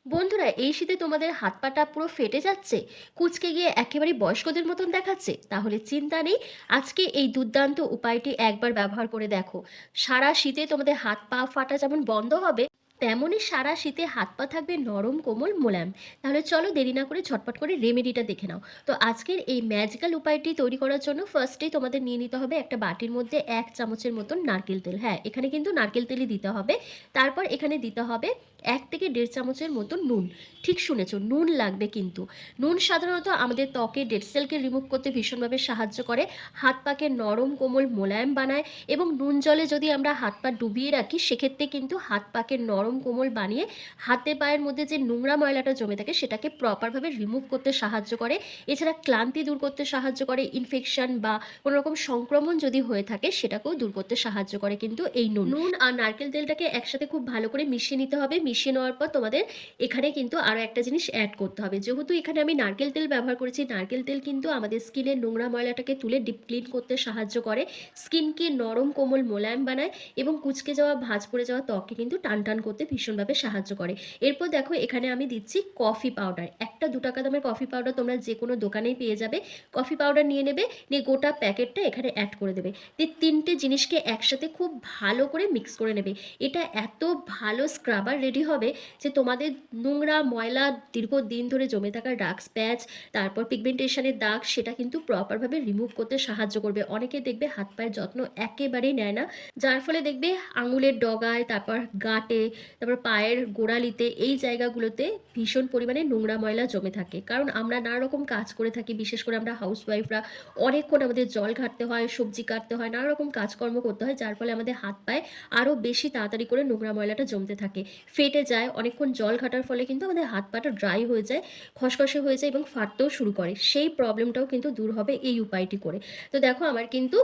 বন্ধুরা, এই শীতে তোমাদের হাত পাটা পুরো ফেটে যাচ্ছে, কুঁচকে গিয়ে একেবারে বয়স্কদের মতন দেখাচ্ছে, তাহলে চিন্তা নেই। আজকে এই দুর্দান্ত উপায়টি একবার ব্যবহার করে দেখো। সারা শীতে তোমাদের হাত পা ফাটা যেমন বন্ধ হবে, তেমনই সারা শীতে হাত পা থাকবে নরম কোমল মোলায়েম। তাহলে চলো দেরি না করে ঝটপট করে রেমেডিটা দেখে নাও। তো আজকের এই ম্যাজিক্যাল উপায়টি তৈরি করার জন্য ফার্স্টেই তোমাদের নিয়ে নিতে হবে একটা বাটির মধ্যে 1 চামচের মতন নারকেল তেল। হ্যাঁ, এখানে কিন্তু নারকেল তেলই দিতে হবে। তারপর এখানে দিতে হবে 1 থেকে 1.5 চামচের মতো নুন। ঠিক শুনেছো, নুন লাগবে কিন্তু। নুন সাধারণত আমাদের ত্বকে ডেড সেলকে রিমুভ করতে ভীষণভাবে সাহায্য করে, হাত পাকে নরম কোমল মোলায়েম বানায়, এবং নুন জলে যদি আমরা হাত পা ডুবিয়ে রাখি সেক্ষেত্রে কিন্তু হাত পাকে নরম কোমল বানিয়ে হাতে পায়ের মধ্যে যে নোংরা ময়লাটা জমে থাকে সেটাকে প্রপারভাবে রিমুভ করতে সাহায্য করে। এছাড়া ক্লান্তি দূর করতে সাহায্য করে, ইনফেকশন বা কোনো রকম সংক্রমণ যদি হয়ে থাকে সেটাকেও দূর করতে সাহায্য করে কিন্তু এই নুন। নুন আর নারকেল তেলটাকে একসাথে খুব ভালো করে মিশিয়ে নিতে হবে। মিশিয়ে নেওয়ার পর তোমাদের এখানে কিন্তু আরও একটা জিনিস অ্যাড করতে হবে। যেহেতু এখানে আমি নারকেল তেল ব্যবহার করেছি, নারকেল তেল কিন্তু আমাদের স্কিনের নোংরা ময়লাটাকে তুলে ডিপ ক্লিন করতে সাহায্য করে, স্কিনকে নরম কোমল মোলায়েম বানায়, এবং কুঁচকে যাওয়া ভাঁজ পড়ে যাওয়া ত্বককে কিন্তু টান টান করতে ভীষণভাবে সাহায্য করে। এরপর দেখো এখানে আমি দিচ্ছি কফি পাউডার। একটা 2 টাকা দামের কফি পাউডার তোমরা যে কোনো দোকানেই পেয়ে যাবে। কফি পাউডার নিয়ে নেবে, নিয়ে গোটা প্যাকেটটা এখানে অ্যাড করে দেবে। দিয়ে 3টে জিনিসকে একসাথে খুব ভালো করে মিক্স করে নেবে। এটা এত ভালো স্ক্রাবার রেডি হবে যে তোমাদের নোংরা ময়লা দীর্ঘদিন ধরে জমে থাকা ডার্ক স্প্যাচ, তারপর পিগমেন্টেশনের দাগ, সেটা কিন্তু প্রপারভাবে রিমুভ করতে সাহায্য করবে। অনেকে দেখবে হাত পায়ের যত্ন একেবারেই নেয় না, যার ফলে দেখবে আঙুলের ডগায়, তারপর গাঁটে, তারপর পায়ের গোড়ালিতে, এই জায়গাগুলোতে ভীষণ পরিমাণে নোংরা ময়লা জমে থাকে। কারণ আমরা নানা রকম কাজ করে থাকি, বিশেষ করে আমরা হাউসওয়াইফরা অনেকক্ষণ আমাদের জল ঘাটতে হয়, সবজি কাটতে হয়, নানা রকম কাজকর্ম করতে হয়, যার ফলে আমাদের হাত পায়ে আরও বেশি তাড়াতাড়ি করে নোংরা ময়লাটা জমতে থাকে, ফেটে যায়। অনেকক্ষণ জল ঘাটার ফলে কিন্তু আমাদের হাত পাটা ড্রাই হয়ে যায়, খসখসে হয়ে যায় এবং ফাটতেও শুরু করে। সেই প্রবলেমটাও কিন্তু দূর হবে এই উপায়টি করে। তো দেখো আমার কিন্তু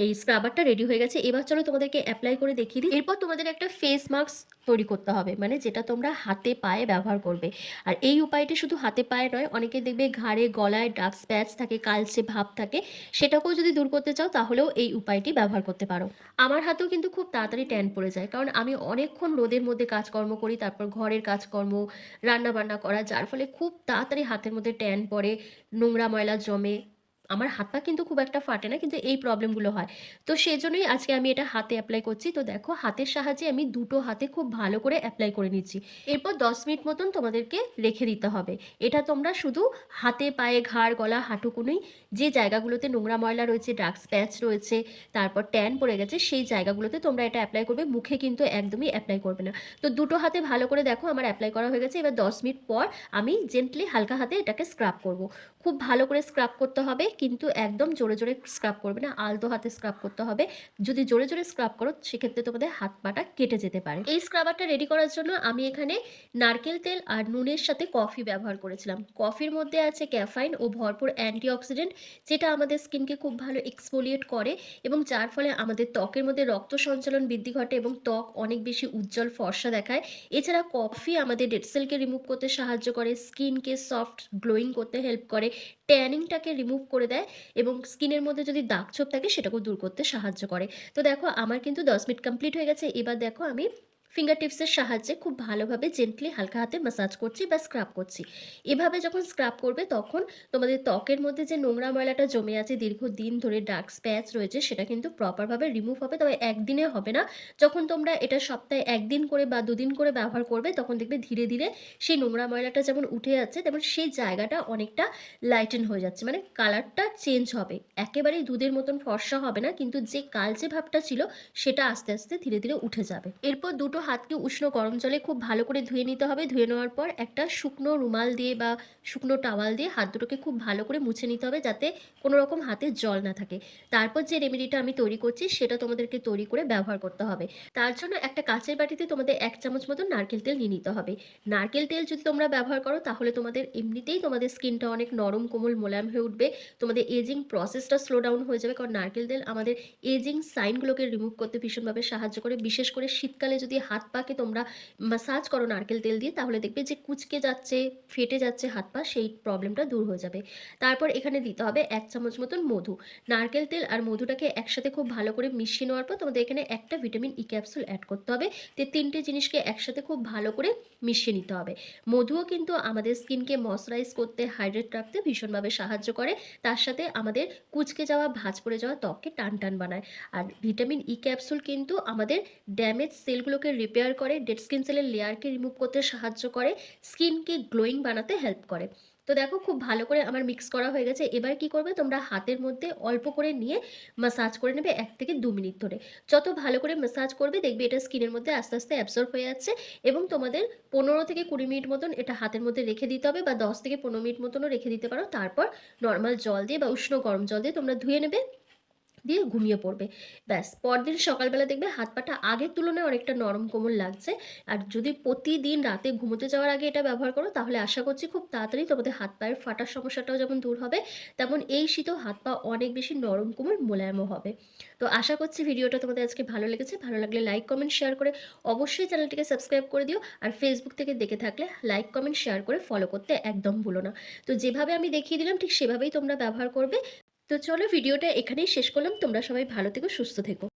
এই স্ক্রাবারটা রেডি হয়ে গেছে। এবার চলো তোমাদেরকে অ্যাপ্লাই করে দেখিয়ে দিই। এরপর তোমাদের একটা ফেস মাস্ক তৈরি করতে হবে, মানে যেটা তোমরা হাতে পায়ে ব্যবহার করবে। আর এই উপায়টি শুধু হাতে পায়ে নয়, অনেকে দেখবে ঘাড়ে গলায় ডার্ক স্প্যাচ থাকে, কালচে ভাব থাকে, সেটাকেও যদি দূর করতে চাও তাহলেও এই উপায়টি ব্যবহার করতে পারো। আমার হাতেও কিন্তু খুব তাড়াতাড়ি ট্যান পড়ে যায়, কারণ আমি অনেকক্ষণ রোদের মধ্যে কাজকর্ম করি, তারপর ঘরের কাজকর্ম, রান্না বান্না করা, যার ফলে খুব তাড়াতাড়ি হাতের মধ্যে ট্যান পড়ে, নোংরা ময়লা জমে। আমার হাত পা কিন্তু খুব একটা ফাটে না, কিন্তু এই প্রবলেমগুলো হয়। তো সেজন্যই আজকে আমি এটা হাতে অ্যাপ্লাই করছি। তো দেখো হাতের সাহায্যে আমি দুটো হাতে খুব ভালো করে অ্যাপ্লাই করে নিচ্ছি। এরপর 10 মিনিট মতন তোমাদেরকে রেখে দিতে হবে। এটা তোমরা শুধু হাতে পায়ে ঘাড় গলা হাঁটুকুনি যে জায়গাগুলোতে নোংরা ময়লা রয়েছে, ডার্ক স্প্যাচ রয়েছে, তারপর ট্যান পড়ে গেছে, সেই জায়গাগুলোতে তোমরা এটা অ্যাপ্লাই করবে, মুখে কিন্তু একদমই অ্যাপ্লাই করবে না। তো দুটো হাতে ভালো করে দেখো আমার অ্যাপ্লাই করা হয়ে গেছে। এবার 10 মিনিট পর আমি জেন্টলি হালকা হাতে এটাকে স্ক্রাব করব। খুব ভালো করে স্ক্রাব করতে হবে, কিন্তু একদম জোরে জোরে স্ক্রাব করবে না, আলতো হাতে স্ক্রাব করতে হবে। যদি জোরে জোরে স্ক্রাব করো সেক্ষেত্রে তোমাদের হাত পাটা কেটে যেতে পারে। এই স্ক্রাবারটা রেডি করার জন্য আমি এখানে নারকেল তেল আর নুনের সাথে কফি ব্যবহার করেছিলাম। কফির মধ্যে আছে ক্যাফাইন ও ভরপুর অ্যান্টিঅক্সিডেন্ট, যেটা আমাদের স্কিনকে খুব ভালো এক্সফোলিয়েট করে, এবং যার ফলে আমাদের ত্বকের মধ্যে রক্ত সঞ্চালন বৃদ্ধি ঘটে এবং ত্বক অনেক বেশি উজ্জ্বল ফর্সা দেখায়। এছাড়া কফি আমাদের ডেড সেলকে রিমুভ করতে সাহায্য করে, স্কিনকে সফট গ্লোয়িং করতে হেল্প করে, ট্যানিংটাকে রিমুভ করে দেয়, এবং স্কিনের মধ্যে যদি দাগছোপ থাকে সেটাকেও দূর করতে সাহায্য করে। তো দেখো আমার কিন্তু 10 মিনিট কমপ্লিট হয়ে গেছে। এবার দেখো আমি ফিঙ্গার টিপসের সাহায্যে খুব ভালোভাবে জেন্টলি হালকা হাতে ম্যাসাজ করছি বা স্ক্রাব করছি। এভাবে যখন স্ক্রাব করবে তখন তোমাদের ত্বকের মধ্যে যে নোংরা ময়লাটা জমে আছে দীর্ঘদিন ধরে, ডার্ক স্প্যাচ রয়েছে, সেটা কিন্তু প্রপারভাবে রিমুভ হবে। তবে একদিনে হবে না, যখন তোমরা এটা সপ্তাহে 1 দিন করে বা 2 দিন করে ব্যবহার করবে তখন দেখবে ধীরে ধীরে সেই নোংরা ময়লাটা যেমন উঠে যাচ্ছে, তেমন সেই জায়গাটা অনেকটা লাইটেন হয়ে যাচ্ছে, মানে কালারটা চেঞ্জ হবে। একেবারেই দুধের মতন ফর্সা হবে না, কিন্তু যে কালচে ভাবটা ছিল সেটা আস্তে আস্তে ধীরে ধীরে উঠে যাবে। এরপর দুটো হাতকে উষ্ণ গরম জলে খুব ভালো করে ধুয়ে নিতে হবে। ধুয়ে নেওয়ার পর একটা শুকনো রুমাল দিয়ে বা শুকনো টাওয়াল দিয়ে হাত দুটোকে খুব ভালো করে মুছে নিতে হবে, যাতে কোনো রকম হাতে জল না থাকে। তারপর যে রেমেডিটা আমি তৈরি করছি সেটা তোমাদেরকে তৈরি করে ব্যবহার করতে হবে। তার জন্য একটা কাঁচের বাটিতে তোমাদের 1 চামচ মতো নারকেল তেল নিয়ে নিতে হবে। নারকেল তেল যদি তোমরা ব্যবহার করো তাহলে তোমাদের এমনিতেই তোমাদের স্কিনটা অনেক নরম কোমল মোলায়েম হয়ে উঠবে। তোমাদের এজিং প্রসেসটা স্লো ডাউন হয়ে যাবে, কারণ নারকেল তেল আমাদের এজিং সাইনগুলোকে রিমুভ করতে ভীষণভাবে সাহায্য করে। বিশেষ করে শীতকালে যদি হাত পাকে তোমরা ম্যাসাজ করো নারকেল তেল দিয়ে, তাহলে দেখবে যে কুঁচকে যাচ্ছে, ফেটে যাচ্ছে হাত পা, সেই প্রবলেমটা দূর হয়ে যাবে। তারপর এখানে দিতে হবে 1 চামচ মতন মধু। নারকেল তেল আর মধুটাকে একসাথে খুব ভালো করে মিশিয়ে নেওয়ার পর তোমাদের এখানে একটা ভিটামিন ই ক্যাপসুল অ্যাড করতে হবে। 3টে জিনিসকে একসাথে খুব ভালো করে মিশিয়ে নিতে হবে। মধুও কিন্তু আমাদের স্কিনকে ময়েশ্চারাইজ করতে, হাইড্রেট রাখতে ভীষণভাবে সাহায্য করে। তার সাথে আমাদের কুঁচকে যাওয়া, ভাঁজ পড়ে যাওয়া ত্বককে টানটান বানায়। আর ভিটামিন ই ক্যাপসুল কিন্তু আমাদের ড্যামেজ সেলগুলোকে রিপেয়ার করে, ডেড স্কিন সেলের লেয়ারকে রিমুভ করতে সাহায্য করে, স্কিনকে গ্লোয়িং বানাতে হেল্প করে। তো দেখো খুব ভালো করে আমার মিক্স করা হয়ে গেছে। এবার কি করবে, তোমরা হাতের মধ্যে অল্প করে নিয়ে ম্যাসাজ করে নেবে 1 থেকে 2 মিনিট ধরে। যত ভালো করে ম্যাসাজ করবে দেখবে এটা স্কিনের মধ্যে আস্তে আস্তে অ্যাবসর্ব হয়ে যাচ্ছে, এবং তোমাদের 15 থেকে 20 মিনিট মতন এটা হাতের মধ্যে রেখে দিতে হবে, বা 10 থেকে 15 মিনিট মতনও রেখে দিতে পারো। তারপর নর্মাল জল দিয়ে বা উষ্ণ গরম জল দিয়ে তোমরা ধুয়ে নেবে, দিয়ে ঘুমিয়ে পড়বে। ব্যাস, পরদিন সকালবেলা দেখবে হাত পাটা আগের তুলনায় অনেকটা নরম কোমল লাগছে। আর যদি প্রতিদিন রাতে ঘুমোতে যাওয়ার আগে এটা ব্যবহার করো, তাহলে আশা করছি খুব তাড়াতাড়ি তোমাদের হাত পায়ের ফাটার সমস্যাটাও যেমন দূর হবে, তেমন এই শীতেও হাত পা অনেক বেশি নরম কোমল মোলায়েমও হবে। তো আশা করছি ভিডিওটা তোমাদের আজকে ভালো লেগেছে। ভালো লাগলে লাইক কমেন্ট শেয়ার করে অবশ্যই চ্যানেলটিকে সাবস্ক্রাইব করে দিও। আর ফেসবুক থেকে দেখে থাকলে লাইক কমেন্ট শেয়ার করে ফলো করতে একদম ভুলো না। তো যেভাবে আমি দেখিয়ে দিলাম ঠিক সেভাবেই তোমরা ব্যবহার করবে। তো চলো ভিডিওটা এখানেই শেষ করলাম। তোমরা সবাই ভালো থেকো, সুস্থ থেকো।